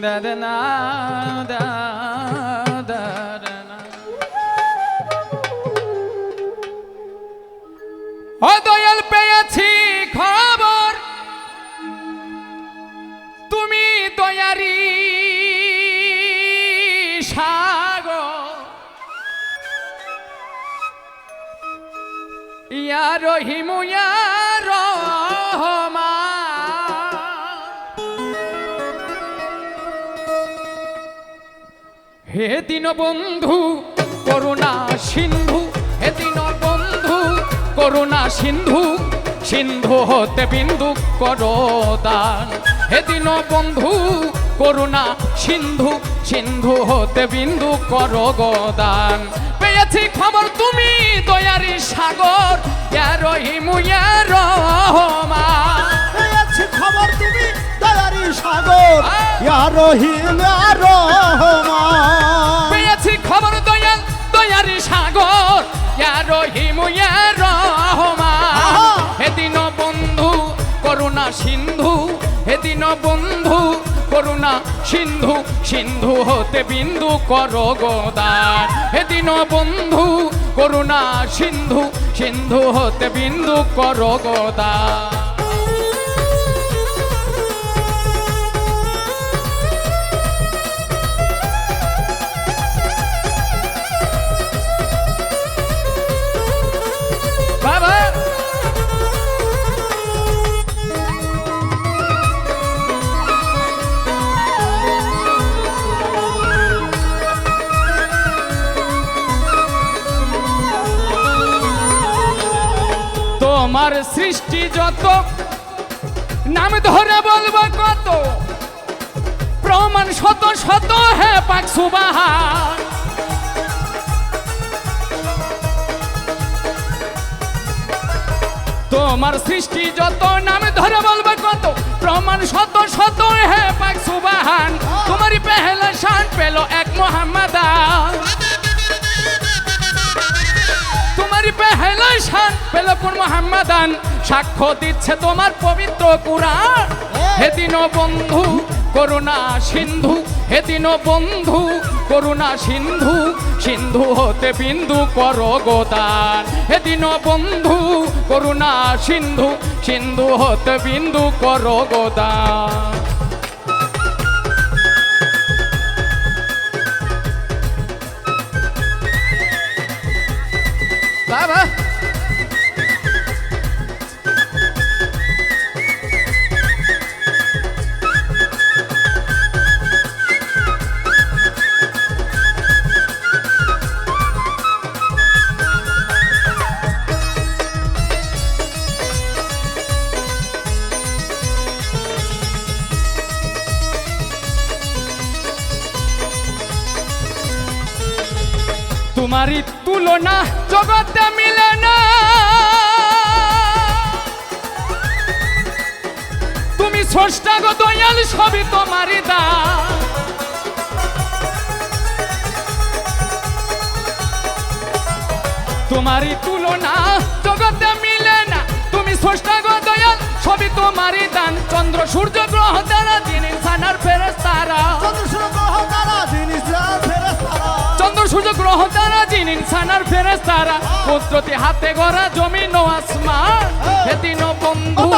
দাদনা দাদনা ও দয়াল পেয়েছি খবর তুমি দয়ারি সাগর ইয়া রহিম ইয়া রহমান হে দীনবন্ধু করুণা সিন্ধু হে দীনবন্ধু করুণা সিন্ধু সিন্ধু হতে বিন্দু করো দান হে দীনবন্ধু করুণা সিন্ধু সিন্ধু হতে বিন্দু করো গোদান পেয়েছি খবর তুমি দয়ারি সাগর ইয়া রহিম ইয়া রহমান পেয়েছি খবর তুমি দয়ারি সাগর ইয়া রহিম ইয়া রহমান পেয়েছি খবর দয়াল দয়ারি সাগর ইয়া রহিম ইয়া রহমান হে দীনবন্ধু করুণা সিন্ধু হে দীনবন্ধু করুণা সিন্ধু সিন্ধু হতে বিন্দু করো গোদান হে দীনবন্ধু করুণা সিন্ধু সিন্ধু হতে বিন্দু করো গোদান বাবা তোমার সৃষ্টি যত নাম ধরে বলবো কত প্রমাণ শত শত হে পাক সুবহান তোমার সৃষ্টি যত নাম ধরে বলবো কত প্রমাণ শত শত হে পাক সুবহান তোমারই পেহলা শান পেল এক মুহাম্মাদান তোমারই পেহলা শান পেল কোন মুহাম্মাদান সাক্ষ্য দিচ্ছে তোমার পবিত্র কুরআন হে দীনবন্ধু করুণা সিন্ধু হে দীনবন্ধু করুণা সিন্ধু সিন্ধু হতে বিন্দু করো গোদান হে দীনবন্ধু করুণা সিন্ধু সিন্ধু হতে বিন্দু করো গোদান বাবা তোমারই তুলনা জগতে মিলে না তুমি স্রষ্টা গো দয়াল সবই তোমারই দান তোমারই তুলনা জগতে মিলে না তুমি স্রষ্টা গো দয়াল সবই তোমারই দান চন্দ্র সূর্য গ্রহ তারা দিন ইনসানার ফেরেশতারা চন্দ্র সূর্য গ্রহ তারা জিন ইনসানার ফেরেশতারা কুদরতি হাতে গড়া জমিন ও আসমান হে দীনবন্ধু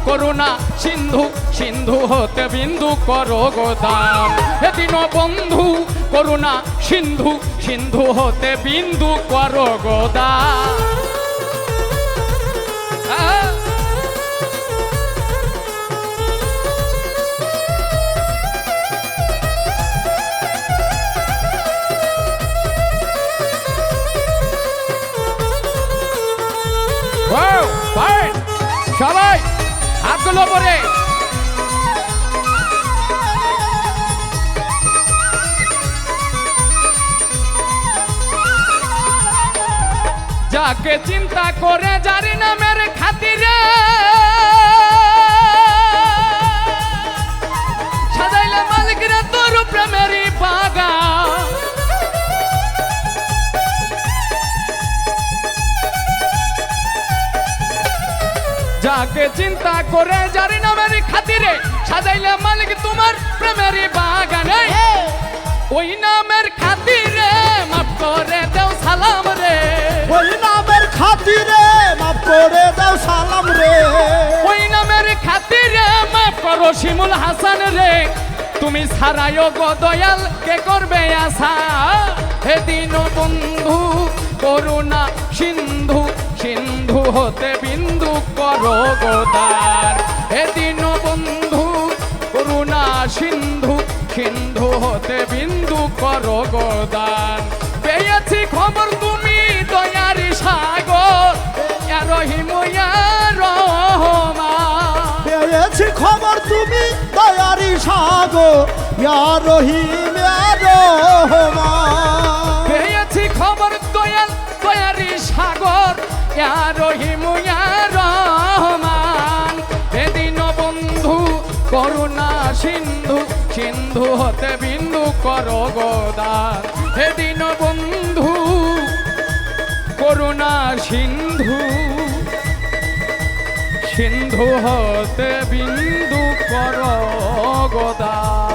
করুণা সিন্ধু সিন্ধু হতে বিন্দু করো গোদান হে দীনবন্ধু করুণা সিন্ধু সিন্ধু হতে বিন্দু করো গোদান সবাই হাতগুলো পরে যাকে চিন্তা করে জারি নামের খাতিরে সাজাইলে মালিকরা তোর প্রেমেরই বাগান যাকে তোমাকে চিন্তা করে যার নামের খাতিরে সাজাইলে মালিক তোমার প্রেমের বাগানে ওই নামের খাতিরে মাফ করে দাও সালাম রে ওই নামের খাতিরে মাফ করে দাও সালাম রে ওই নামের খাতিরে মাফ করো শিমুল হাসান রে তুমি ছাড়াইও গো দয়াল কে করবে আশা হে দীন বন্ধু করুণা সিন্ধু সিন্ধু হতে বিন্দু করো গোদার হে দীন বন্ধু করুণা সিন্ধু সিন্ধু হতে বিন্দু করো গোদান পেয়েছি খবর তুমি দয়ারি সাগর ইয়া রহিম ইয়া রহমান পেয়েছি খবর তুমি দয়ারি সাগর ইয়া রহিম ইয়া রহমান পেয়েছি খবর দয়াল দয়ারি সাগর ইয়া রহিম ইয়া রহমান হে দীন বন্ধু করুণা সিন্ধু সিন্ধু হতে বিন্দু করো গোদান হে দীন বন্ধু করুণা সিন্ধু সিন্ধু হতে বিন্দু করো গোদান